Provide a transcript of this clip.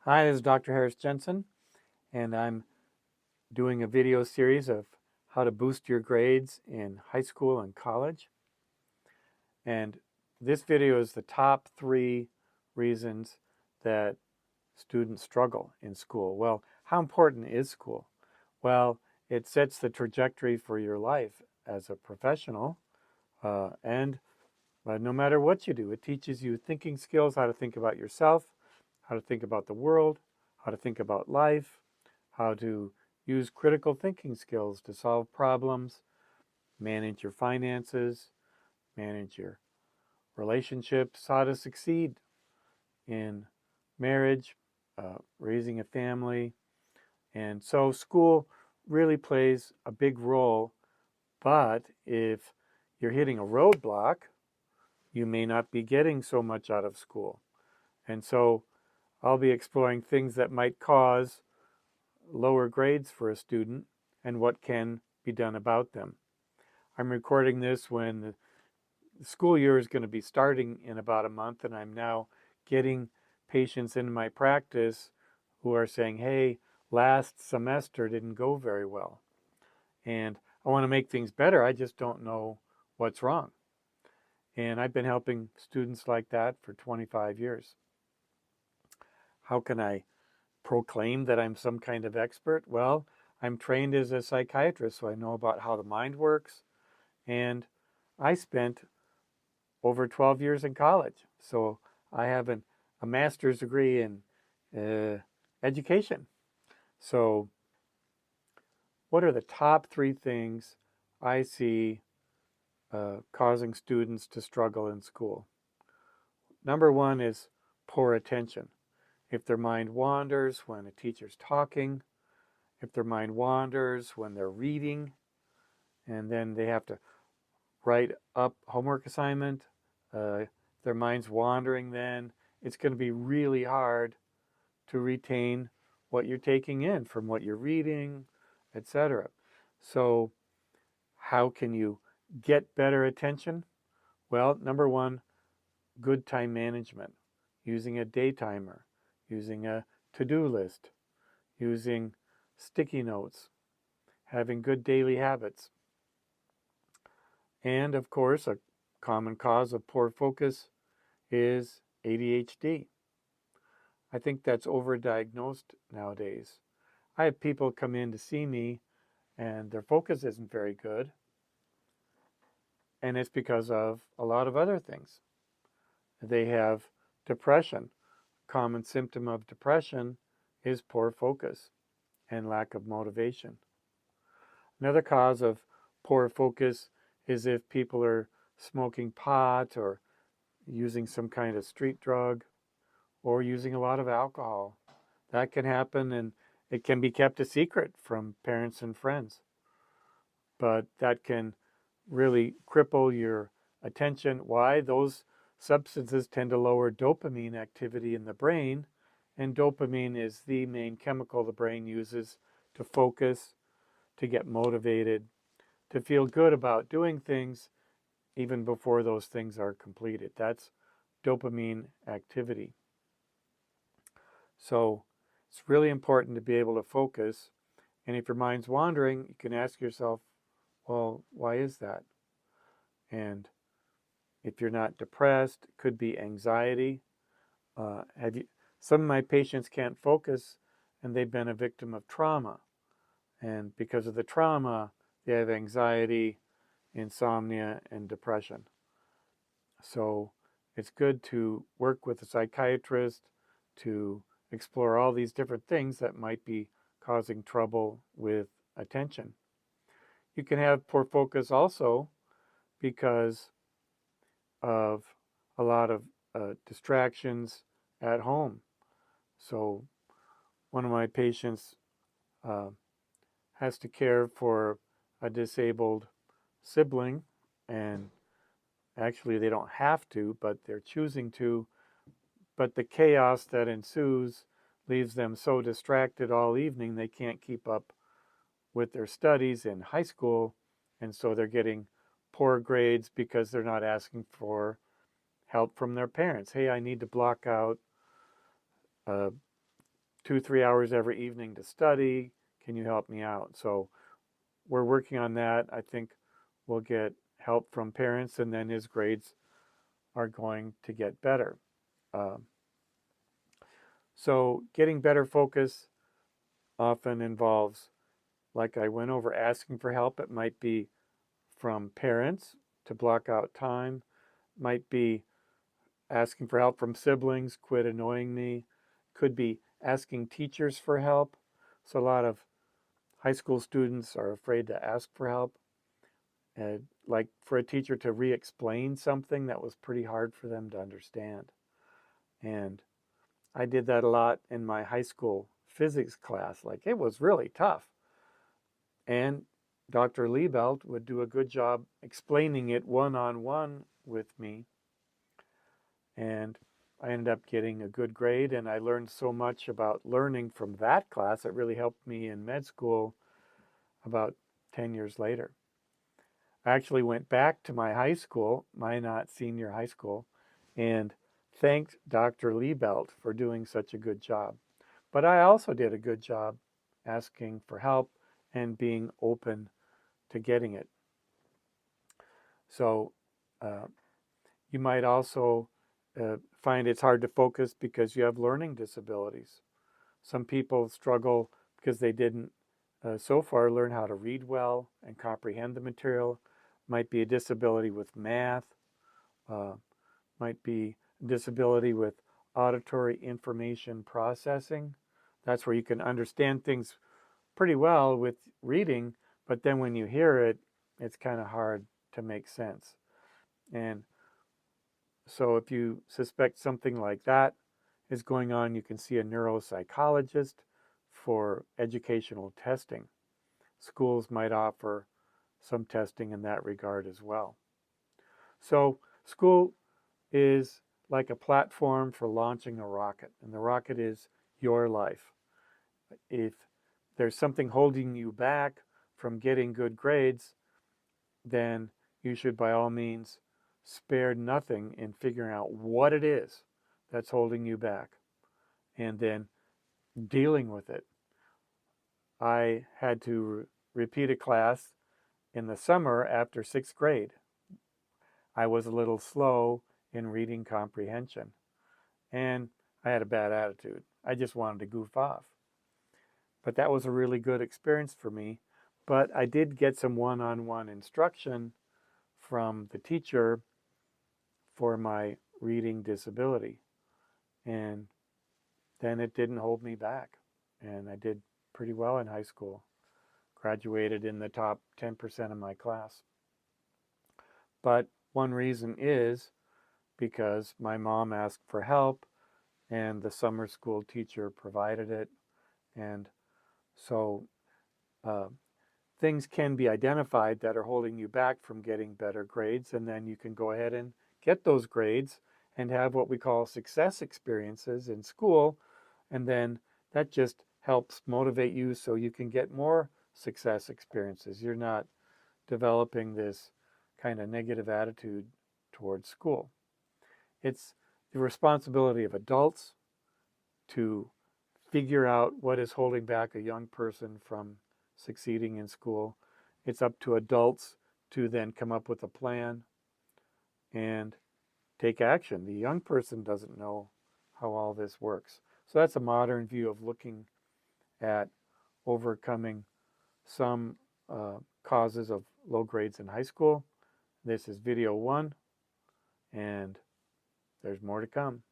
Hi, this is Dr. Harris Jensen, and I'm doing a video series of how to boost your grades in high school and college. And this video is the top 3 reasons that students struggle in school. Well, how important is school? Well, it sets the trajectory for your life as a professional, and no matter what you do, it teaches you thinking skills, how to think about yourself, how to think about the world, how to think about life, how to use critical thinking skills to solve problems, manage your finances, manage your relationships, how to succeed in marriage, raising a family. And so school really plays a big role, but if you're hitting a roadblock, you may not be getting so much out of school. And so I'll be exploring things that might cause lower grades for a student and what can be done about them. I'm recording this when the school year is going to be starting in about a month, and I'm now getting patients in my practice who are saying, hey, last semester didn't go very well. And I want to make things better. I just don't know what's wrong. And I've been helping students like that for 25 years. How can I proclaim that I'm some kind of expert? Well, I'm trained as a psychiatrist, so I know about how the mind works. And I spent over 12 years in college. So I have a master's degree in education. So, what are the top 3 things I see causing students to struggle in school? Number 1 is poor attention. If their mind wanders when a teacher's talking, if their mind wanders when they're reading, and then they have to write up homework assignment, their mind's wandering then, it's going to be really hard to retain what you're taking in from what you're reading, etc. So, how can you get better attention? Well, number 1, good time management, using a day timer, using a to-do list, using sticky notes, having good daily habits. And of course, a common cause of poor focus is ADHD. I think that's overdiagnosed nowadays. I have people come in to see me and their focus isn't very good, and it's because of a lot of other things. They have depression. A common symptom of depression is poor focus and lack of motivation. Another cause of poor focus is if people are smoking pot or using some kind of street drug or using a lot of alcohol. That can happen, and it can be kept a secret from parents and friends. But that can really cripple your attention. Why? Those substances tend to lower dopamine activity in the brain, and dopamine is the main chemical the brain uses to focus, to get motivated, to feel good about doing things even before those things are completed. That's dopamine activity. So it's really important to be able to focus. And if your mind's wandering, you can ask yourself, well, why is that? And if you're not depressed, it could be anxiety. Have you? Some of my patients can't focus, and they've been a victim of trauma. And because of the trauma, they have anxiety, insomnia, and depression. So it's good to work with a psychiatrist to explore all these different things that might be causing trouble with attention. You can have poor focus also because of a lot of distractions at home. So, one of my patients uh, has to care for a disabled sibling, and actually, they don't have to, but they're choosing to. But the chaos that ensues leaves them so distracted all evening they can't keep up with their studies in high school, and so they're getting poor grades because they're not asking for help from their parents. Hey, I need to block out 2-3 hours every evening to study. Can you help me out? So we're working on that. I think we'll get help from parents, and then his grades are going to get better. So getting better focus often involves, like I went over, asking for help. It might be from parents to block out time, might be asking for help from siblings, quit annoying me, could be asking teachers for help. So a lot of high school students are afraid to ask for help. Like for a teacher to re-explain something that was pretty hard for them to understand. And I did that a lot in my high school physics class. Like it was really tough. And Dr. Liebelt would do a good job explaining it one-on-one with me. And I ended up getting a good grade, and I learned so much about learning from that class. It really helped me in med school about 10 years later. I actually went back to my high school, Minot Senior High School, and thanked Dr. Liebelt for doing such a good job. But I also did a good job asking for help and being open to getting it. So you might also find it's hard to focus because you have learning disabilities. Some people struggle because they didn't so far learn how to read well and comprehend the material. Might be a disability with math, might be a disability with auditory information processing. That's where you can understand things pretty well with reading, but then when you hear it, it's kind of hard to make sense. And so if you suspect something like that is going on, you can see a neuropsychologist for educational testing. Schools might offer some testing in that regard as well. So school is like a platform for launching a rocket, and the rocket is your life. If there's something holding you back from getting good grades, then you should by all means spare nothing in figuring out what it is that's holding you back and then dealing with it. I had to repeat a class in the summer after 6th grade. I was a little slow in reading comprehension, and I had a bad attitude. I just wanted to goof off. But that was a really good experience for me. But I did get some one-on-one instruction from the teacher for my reading disability. And then it didn't hold me back. And I did pretty well in high school. Graduated in the top 10% of my class. But one reason is because my mom asked for help and the summer school teacher provided it. And so things can be identified that are holding you back from getting better grades, and then you can go ahead and get those grades and have what we call success experiences in school, and then that just helps motivate you so you can get more success experiences. You're not developing this kind of negative attitude towards school. It's the responsibility of adults to figure out what is holding back a young person from succeeding in school. It's up to adults to then come up with a plan and take action. The young person doesn't know how all this works. So that's a modern view of looking at overcoming some causes of low grades in high school. This is video 1, and there's more to come.